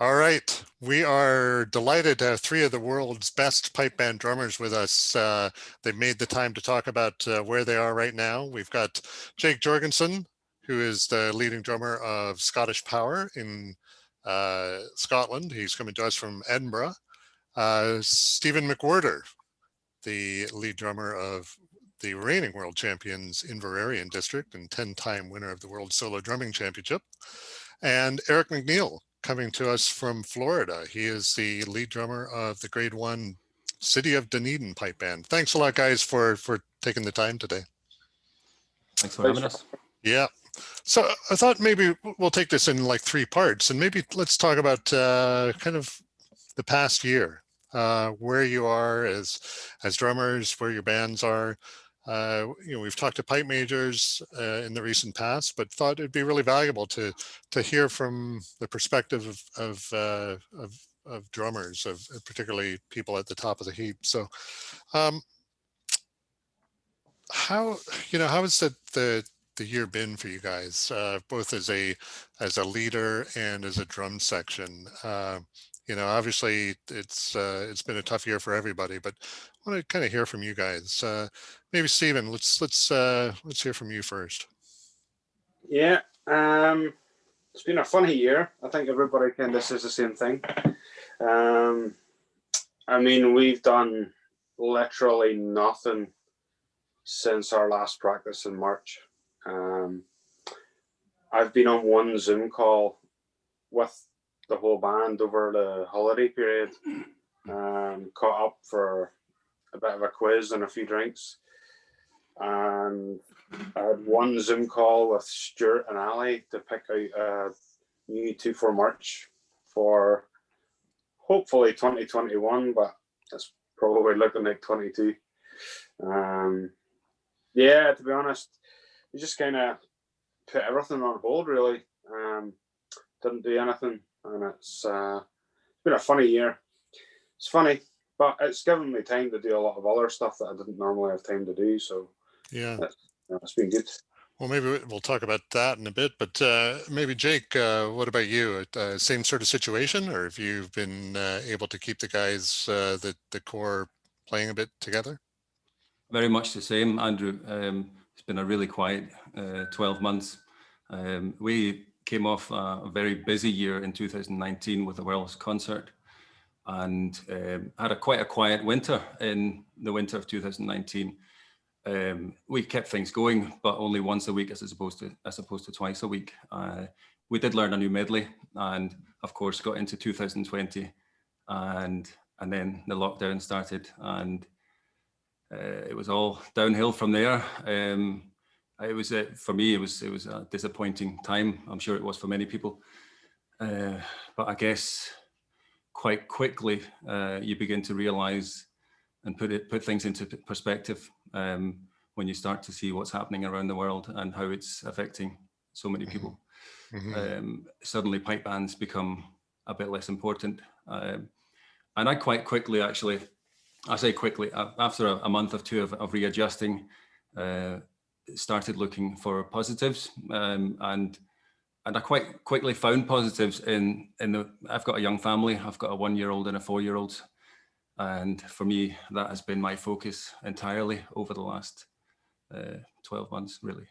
All right, we are delighted to have three of the world's best pipe band drummers with us. They've made the time to talk about where they are right now. We've got Jake Jørgensen, who is the leading drummer of ScottishPower in Scotland. He's coming to us from Edinburgh. Stephen McWhirter, the lead drummer of the reigning World Champions Inveraray District and 10-time winner of the World Solo Drumming Championship. And MacNeill, coming to us from Florida. He is the lead drummer of the Grade 1 City of Dunedin pipe band. Thanks a lot, guys, for taking the time today. Thanks for having us. Yeah. So I thought maybe we'll take this in like three parts, and maybe let's talk about kind of the past year, where you are as drummers, where your bands are. We've talked to pipe majors in the recent past, but thought it'd be really valuable to hear from the perspective of drummers, of particularly people at the top of the heap. So, how has the year been for you guys, both as a leader and as a drum section? Obviously it's been a tough year for everybody, but I want to kind of hear from you guys. Maybe Stephen, let's hear from you first. Yeah, it's been a funny year. I think everybody kind of says the same thing. I mean, we've done literally nothing since our last practice in March. I've been on one Zoom call with the whole band over the holiday period, caught up for a bit of a quiz and a few drinks, and I had one Zoom call with Stuart and Ali to pick out a new 2/4 march for hopefully 2021, but it's probably looking like 22. Yeah, to be honest, we just kind of put everything on hold, really. Didn't do anything, and it's been a funny year. It's funny, but it's given me time to do a lot of other stuff that I didn't normally have time to do. So yeah, it's been good. Well, maybe we'll talk about that in a bit, but maybe Jake, what about you? Same sort of situation, or have you been able to keep the guys, the core, playing a bit together? Very much the same, Andrew. It's been a really quiet 12 months. We came off a very busy year in 2019 with the World's concert, and had quite a quiet winter in the winter of 2019. We kept things going, but only once a week as opposed to twice a week. We did learn a new medley, and of course got into 2020, and then the lockdown started, and it was all downhill from there. It was for me. It was a disappointing time. I'm sure it was for many people. But I guess quite quickly you begin to realize and put things into perspective when you start to see what's happening around the world and how it's affecting so many people. Mm-hmm. Suddenly pipe bands become a bit less important. And I quite quickly, actually, I say quickly, after a month or two of readjusting, started looking for positives, and I quite quickly found positives in I've got a young family. I've got a 1-year-old and a 4-year-old, and for me that has been my focus entirely over the last 12 months, really.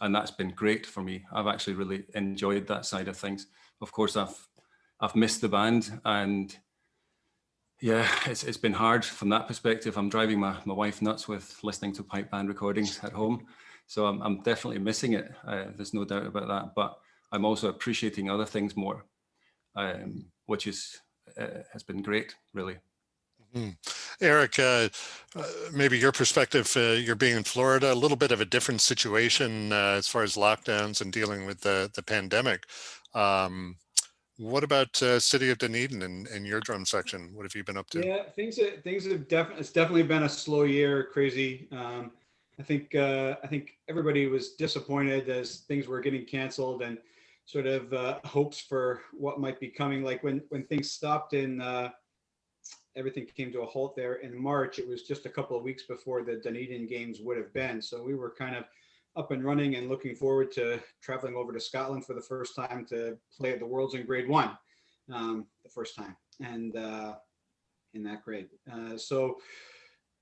And that's been great for me. I've actually really enjoyed that side of things. Of course, I've missed the band, and yeah, it's been hard from that perspective. I'm driving my wife nuts with listening to pipe band recordings at home. So I'm definitely missing it. There's no doubt about that. But I'm also appreciating other things more, which has been great, really. Mm-hmm. Eric, maybe your perspective, you're being in Florida, a little bit of a different situation as far as lockdowns and dealing with the pandemic. What about City of Dunedin and your drum section? What have you been up to? Yeah, things have it's definitely been a slow year, crazy. I think everybody was disappointed as things were getting canceled, and sort of hopes for what might be coming. Like when things stopped in everything came to a halt there in March, it was just a couple of weeks before the Dunedin games would have been. So we were kind of up and running and looking forward to traveling over to Scotland for the first time to play at the Worlds in Grade 1. the first time, and in that grade. So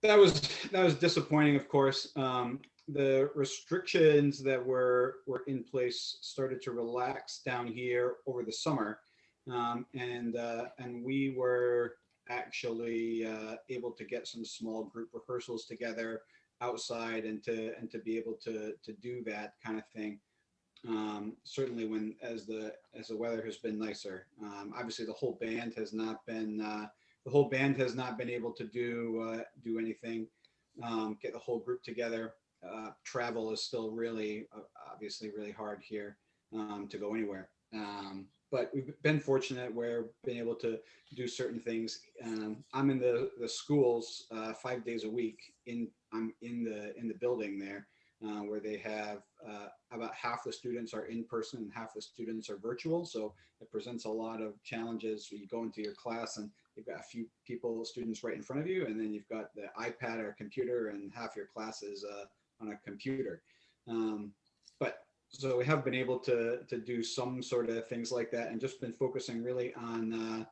that was disappointing, of course. The restrictions that were in place started to relax down here over the summer, and we were actually able to get some small group rehearsals together outside and to be able to do that kind of thing. Certainly as the weather has been nicer. Obviously the whole band has not been able to do anything, get the whole group together. Travel is still really obviously really hard here to go anywhere. But we've been fortunate where we've been able to do certain things. I'm in the schools 5 days a week. I'm in the building there, where they have about half the students are in person and half the students are virtual. So it presents a lot of challenges. You go into your class and you've got a few students right in front of you, and then you've got the iPad or computer, and half your class is on a computer. But so we have been able to do some sort of things like that, and just been focusing really on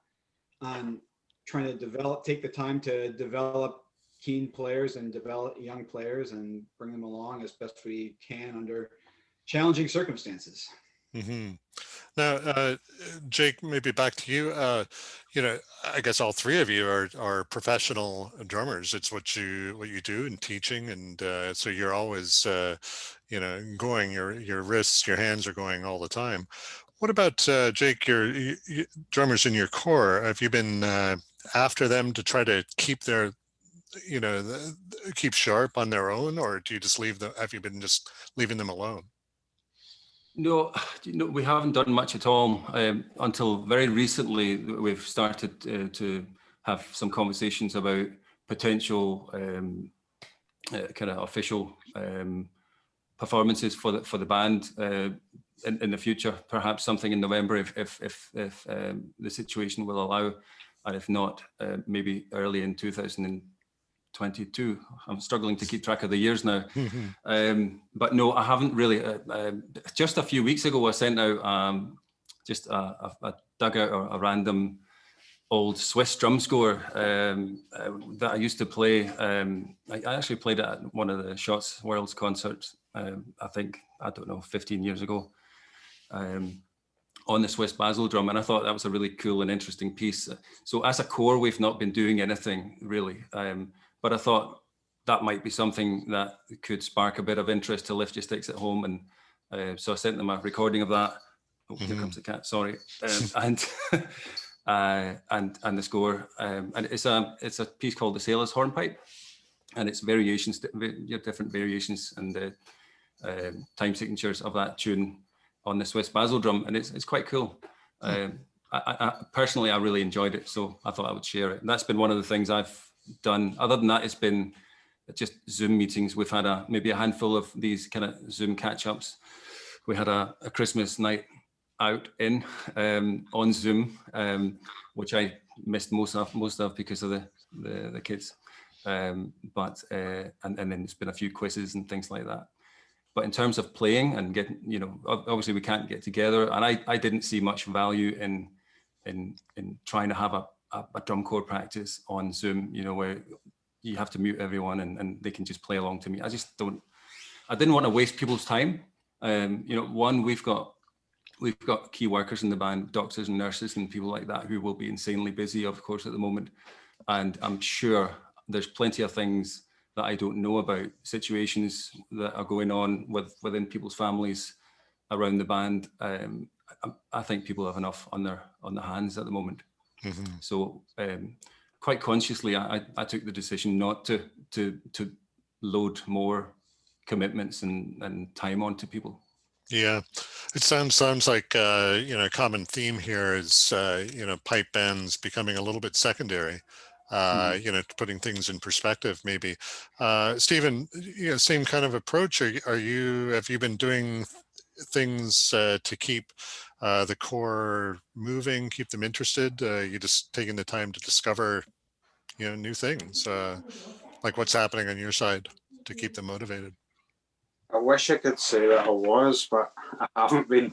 trying to take the time to develop keen players and develop young players and bring them along as best we can under challenging circumstances. Mm-hmm. Now, Jake, maybe back to you. I guess all three of you are professional drummers. It's what you do in teaching, and so you're always, going. Your wrists, your hands are going all the time. What about Jake? Your drummers in your corps. Have you been after them to try to keep their, keep sharp on their own, or do you just leave them? Have you been just leaving them alone? No, we haven't done much at all until very recently. We've started to have some conversations about potential kind of official performances for the band in the future. Perhaps something in November if the situation will allow, and if not, maybe early in 2022. I'm struggling to keep track of the years now. But no, I haven't really. Just a few weeks ago, I sent out just a dugout or a random old Swiss drum score that I used to play. I actually played it at one of the Shots Worlds concerts, I think, 15 years ago, on the Swiss Basel drum. And I thought that was a really cool and interesting piece. So as a corps, we've not been doing anything really. But I thought that might be something that could spark a bit of interest to Lift Your Sticks at Home. And so I sent them a recording of that. Oh, here comes the cat, sorry. And the score. And it's a piece called The Sailor's Hornpipe. And it's variations, different variations and the time signatures of that tune on the Swiss Basel drum. And it's quite cool. I personally, I really enjoyed it. So I thought I would share it. And that's been one of the things I've done. Other than that, it's been just Zoom meetings. We've had maybe a handful of these kind of Zoom catch-ups. We had a Christmas night out on Zoom, which I missed most of because of the kids. And then there's been a few quizzes and things like that. But in terms of playing and getting, obviously we can't get together, and I didn't see much value in trying to have a drum corps practice on Zoom, where you have to mute everyone and they can just play along to me. I didn't want to waste people's time. One, we've got key workers in the band, doctors and nurses and people like that who will be insanely busy, of course, at the moment. And I'm sure there's plenty of things that I don't know about, situations that are going on within people's families around the band. I think people have enough on their hands at the moment. Mm-hmm. So quite consciously, I took the decision not to load more commitments and time onto people. Yeah, it sounds like a common theme here is pipe bands becoming a little bit secondary. Putting things in perspective, maybe. Stephen, same kind of approach. Have you been doing things to keep the corps moving, keep them interested? You just taking the time to discover, new things, like what's happening on your side to keep them motivated? I wish I could say that I was, but I haven't been.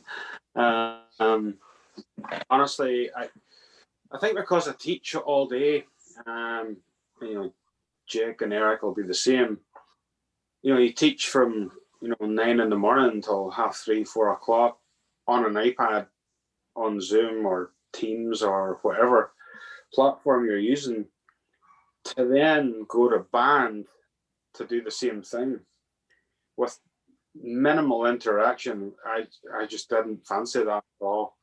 Honestly, I think because I teach all day, you know, Jake and Eric will be the same. You know, you teach from, you know, 9 in the morning until 3:30, 4 o'clock on an iPad, on Zoom or Teams or whatever platform you're using, to then go to band to do the same thing with minimal interaction. I just didn't fancy that at all.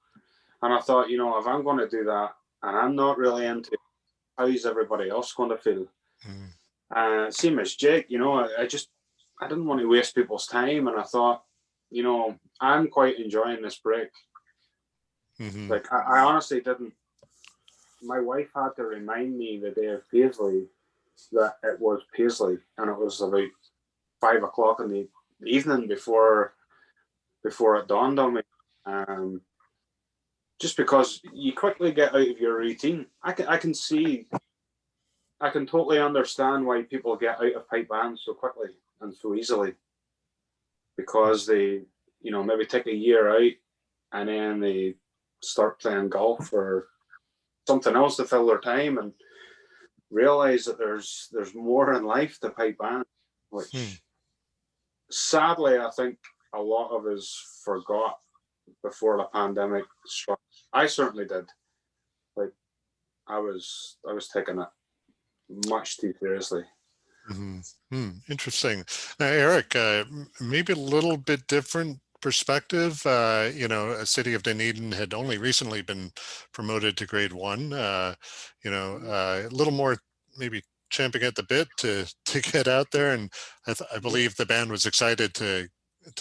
And I thought, you know, if I'm going to do that and I'm not really into it, how's everybody else going to feel? Same as Jake, you know, I didn't want to waste people's time. And I thought, you know, I'm quite enjoying this break. Like, I honestly didn't. My wife had to remind me the day of Paisley that it was Paisley, and it was about 5 o'clock in the evening before it dawned on me. Just because you quickly get out of your routine. I can totally understand why people get out of pipe bands so quickly and so easily, because they, you know, maybe take a year out and then they start playing golf or something else to fill their time and realize that there's more in life to pipe band, which sadly I think a lot of us forgot before the pandemic struck. I certainly did. Like, I was taking it much too seriously. Interesting. Now, Eric, maybe a little bit different perspective. You know, a city of Dunedin had only recently been promoted to grade 1. You know, a little more maybe champing at the bit to get out there, and I believe the band was excited to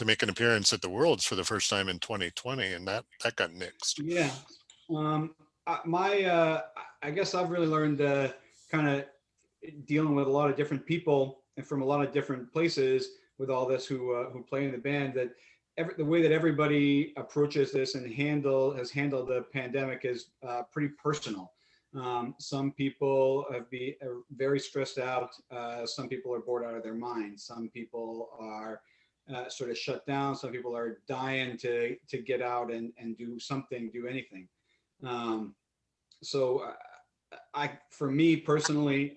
make an appearance at the Worlds for the first time in 2020, and that got nixed. Yeah. I guess I've really learned kind of dealing with a lot of different people and from a lot of different places with all this who play in the band, that the way that everybody approaches this and has handled the pandemic is pretty personal. Some people are very stressed out. Some people are bored out of their minds. Some people are sort of shut down. Some people are dying to get out and do something, do anything. So for me personally,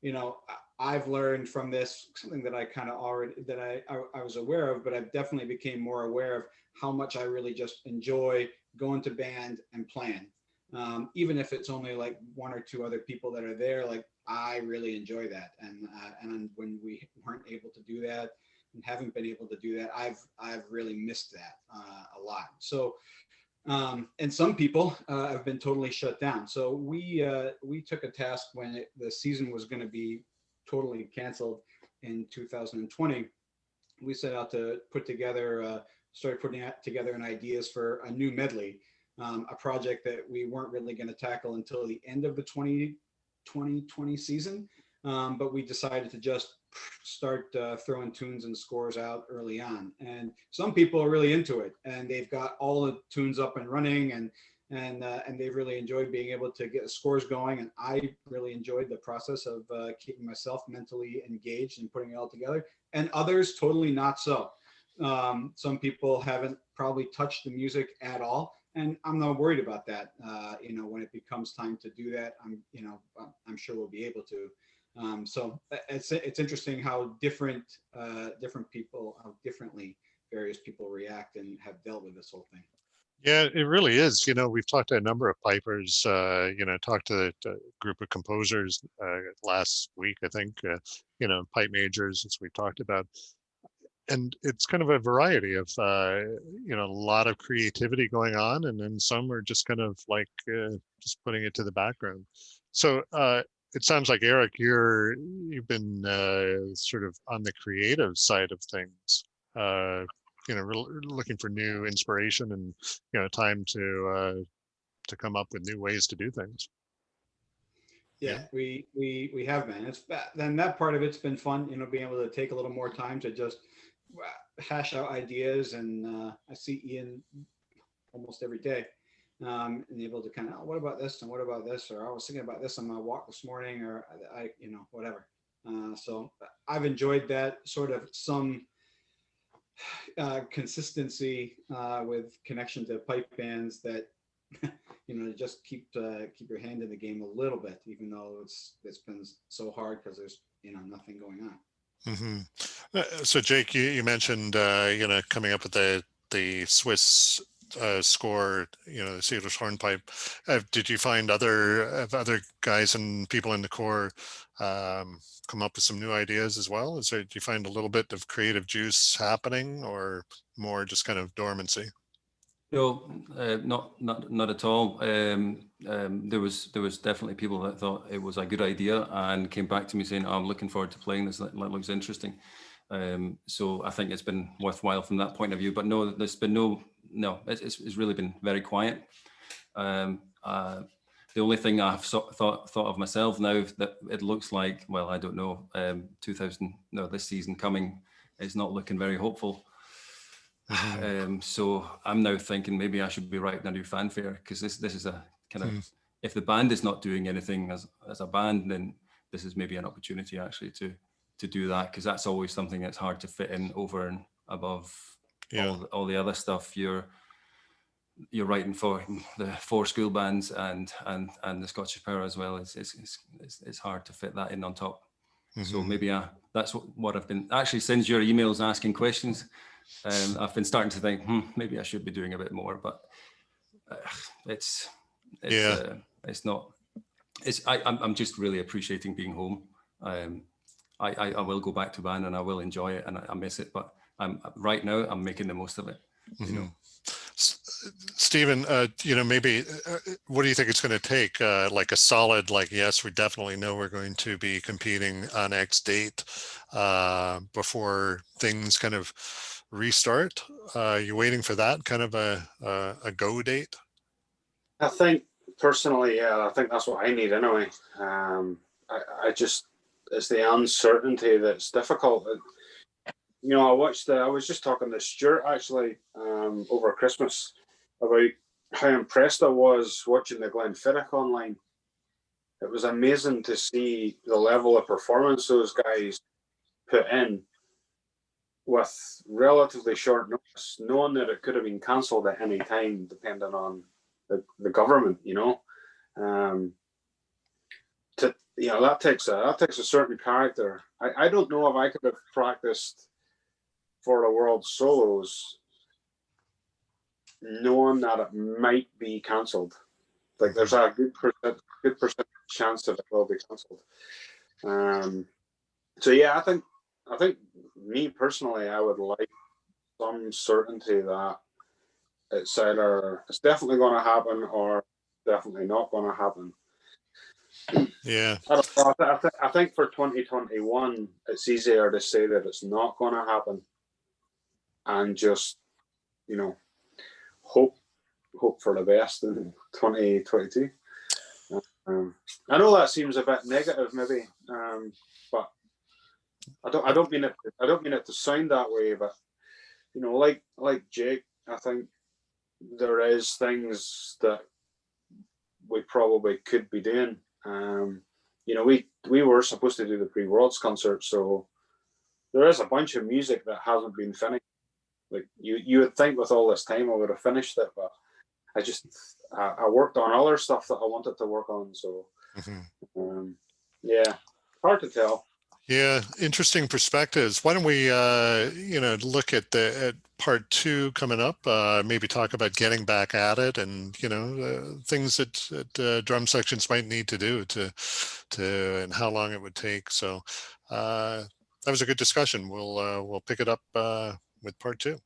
you know, I've learned from this something that I kind of already, that I was aware of, but I've definitely became more aware of how much I really just enjoy going to band and playing. Even if it's only like 1 or 2 other people that are there, like, I really enjoy that. And when we weren't able to do that and haven't been able to do that, I've really missed that a lot. So, and some people have been totally shut down. So we took a task when the season was going to be totally canceled in 2020. We set out to start putting together an ideas for a new medley, a project that we weren't really going to tackle until the end of the 2020 season. But we decided to just start throwing tunes and scores out early on. And some people are really into it, and they've got all the tunes up and running, and they've really enjoyed being able to get scores going. And I really enjoyed the process of keeping myself mentally engaged and putting it all together. And others totally not so. Some people haven't probably touched the music at all, and I'm not worried about that. You know, when it becomes time to do that, I'm sure we'll be able to. So it's interesting how different people, how differently various people react and have dealt with this whole thing. Yeah, it really is. You know, we've talked to a number of pipers, you know, talked to a group of composers last week, I think, you know, pipe majors, as we talked about. And it's kind of a variety of, you know, a lot of creativity going on. And then some are just kind of like just putting it to the background. So it sounds like, Eric, you've been sort of on the creative side of things. You know, looking for new inspiration and, you know, time to come up with new ways to do things. Yeah, we have been. Then that part of it's been fun, you know, being able to take a little more time to just hash out ideas. And I see Ian almost every day, and able to kind of, oh, what about this and what about this, or I was thinking about this on my walk this morning, or I you know, whatever. So I've enjoyed that sort of some consistency with connection to pipe bands that to just keep your hand in the game a little bit, even though it's been so hard because there's nothing going on. So Jake, you mentioned coming up with the Swiss score, the Swedish hornpipe. Did you find other guys and people in the Corps come up with some new ideas as well? Do you find a little bit of creative juice happening, or more just kind of dormancy? No, not at all. There was definitely people that thought it was a good idea and came back to me saying, "Oh, I'm looking forward to playing this. That looks interesting." So I think it's been worthwhile from that point of view. But no, there's been it's really been very quiet. The only thing I've thought of myself now that it looks like, well, I don't know, this season coming is not looking very hopeful. So I'm now thinking maybe I should be writing a new fanfare, because this is a kind of, if the band is not doing anything as a band, then this is maybe an opportunity actually to do that, because that's always something that's hard to fit in over and above all the other stuff you're writing for the 4 school bands and the ScottishPower as well. It's hard to fit that in on top. So maybe that's what I've been actually, since your emails asking questions, I've been starting to think maybe I should be doing a bit more, but it's not. I'm just really appreciating being home. I will go back to band and I will enjoy it, and I miss it, but right now I'm making the most of it. Stephen, maybe what do you think it's going to take? Like a solid, yes, we definitely know we're going to be competing on X date before things kind of restart. You waiting for that kind of a go date? I think personally, I think that's what I need anyway. I just, it's the uncertainty that's difficult. I was just talking to Stuart actually over Christmas about how impressed I was watching the Glenfiddich online. It was amazing to see the level of performance those guys put in with relatively short notice, knowing that it could have been cancelled at any time depending on the government, that takes a certain character. I don't know if I could have practiced for the World Solos knowing that it might be cancelled. Like, there's a good percent chance that it will be cancelled. So yeah, I think me personally, I would like some certainty that it's either it's definitely going to happen or definitely not going to happen. Yeah. I think for 2021, it's easier to say that it's not going to happen and just, hope for the best in 2022. I know that seems a bit negative, maybe, but I don't mean it to sound that way. But like Jake, I think there is things that we probably could be doing. We were supposed to do the pre-Worlds concert, so there is a bunch of music that hasn't been finished. Like you would think with all this time I would have finished it, but I worked on other stuff that I wanted to work on. So hard to tell. Yeah, interesting perspectives. Why don't we look at part 2 coming up, maybe talk about getting back at it, and things that drum sections might need to do to and how long it would take. So that was a good discussion. We'll pick it up with part 2.